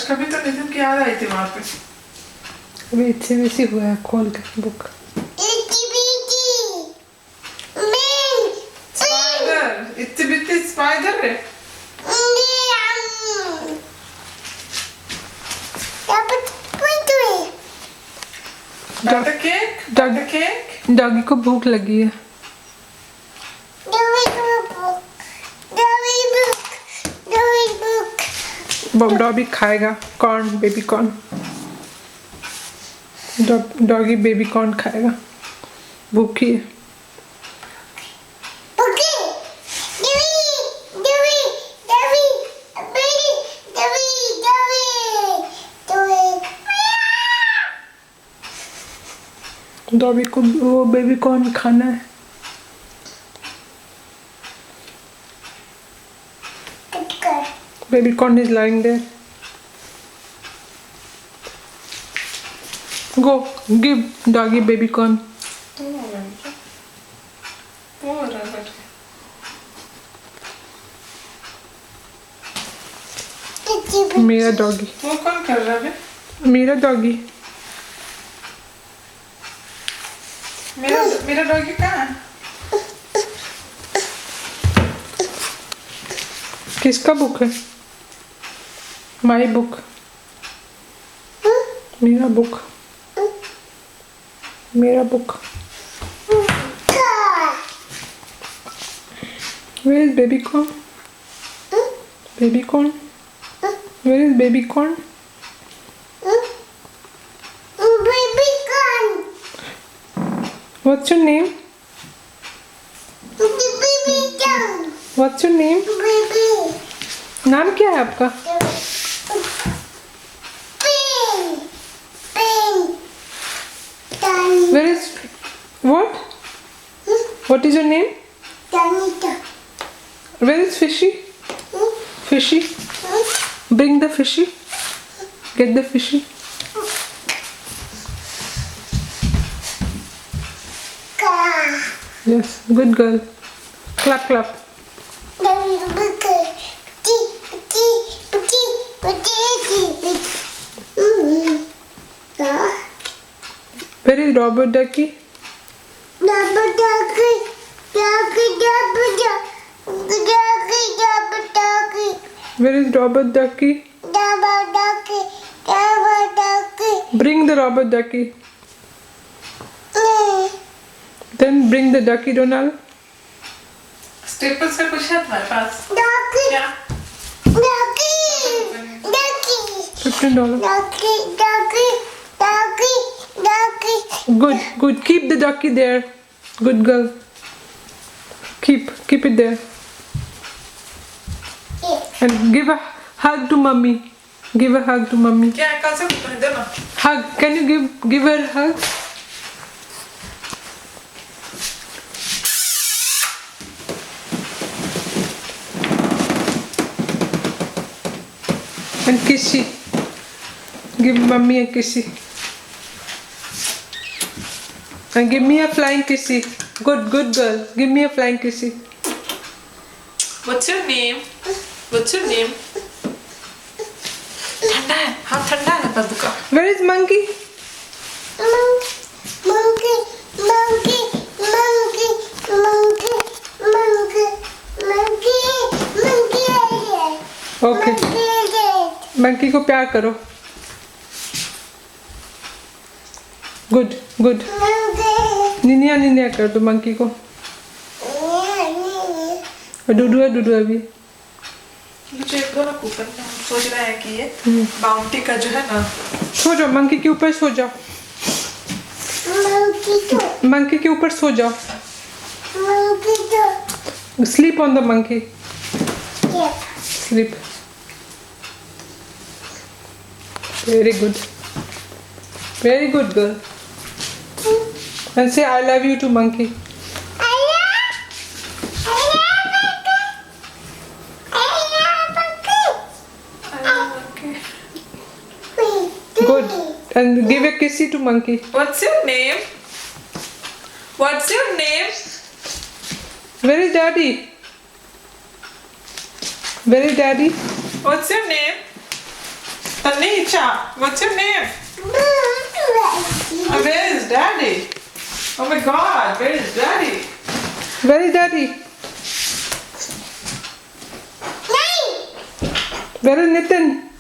आज कभी तो नितिन की याद आई थी वहाँ पे। अभी इच्छे वैसी हुआ है खोल के बुक। स्पाइडर, इतनी बित्ती स्पाइडर है। Dr. Cake? Dr. Cake? Doggy को भूख लगी है। डॉगी खाएगा corn, baby corn. Doggy baby corn खाएगा, भूखी है। डॉगी को वो बेबी कॉर्न खाना है। Baby corn is lying there. Go, give doggy baby corn. मेरा डॉगी। वो कौन कर रहा है? मेरा डॉगी। मेरा डॉगी कहाँ है? किसका बुक है? My book. मेरा बुक। मेरा book. Where is baby corn? Baby corn? Where is baby corn? Baby corn. What's your name? Baby corn. What's your name? Baby. नाम क्या है आपका? Pin. Pin. Tan. Where is what? What is your name? Tanita. Where is Fishy? Fishy. Bring the fishy. Get the fishy. Ka. Yes, good girl. Clap, clap. Baby buka. Ti. Ti. Ti. Ti. Ka. Where is Robert Ducky? Dabba doggy. Doggy dabba doggy. Doggy dabba doggy. Where is Robert Ducky? Dabba doggy. Dabba doggy. Bring the Robert Ducky. Then bring the Ducky Donald. Staples का कुछ है तुम्हारे पास? Doggy. क्या? Doggy. Doggy. $15. Doggy. Doggy. Doggy. Doggy. Good, good. Keep the ducky there. Good girl. Keep it there. And give a hug to mommy. Give a hug to mommy. क्या है? कल से कुछ दे ना। Hug. Can you give her a hug? And kissy. Give mommy a kissy. And give me a flying kissy. Good girl. Give me a flying kissy. What's your name? What's your name? ठंडा है, हाँ ठंडा है बाबू का। Where is monkey? Monkey. Monkey. Monkey. Monkey. Monkey. Monkey. Monkey. Okay. Monkey को प्यार करो. Good. निनिया कर दो monkey को. और डूडू अभी. मुझे एक दो ना कूपन सोच रहा है कि ये बाउंटी का जो है ना। सो जाओ monkey के ऊपर सो जाओ. monkey के ऊपर सो जाओ. Sleep on the monkey. Sleep. Very good. Very good girl. And say I love you to monkey. Good. And give a kissy to monkey. What's your name? What's your name? Where is daddy? Where is daddy? What's your name? Tanisha, what's your name? Where is Daddy? Oh my God, where is Daddy? Where is Daddy? Where is Nitin?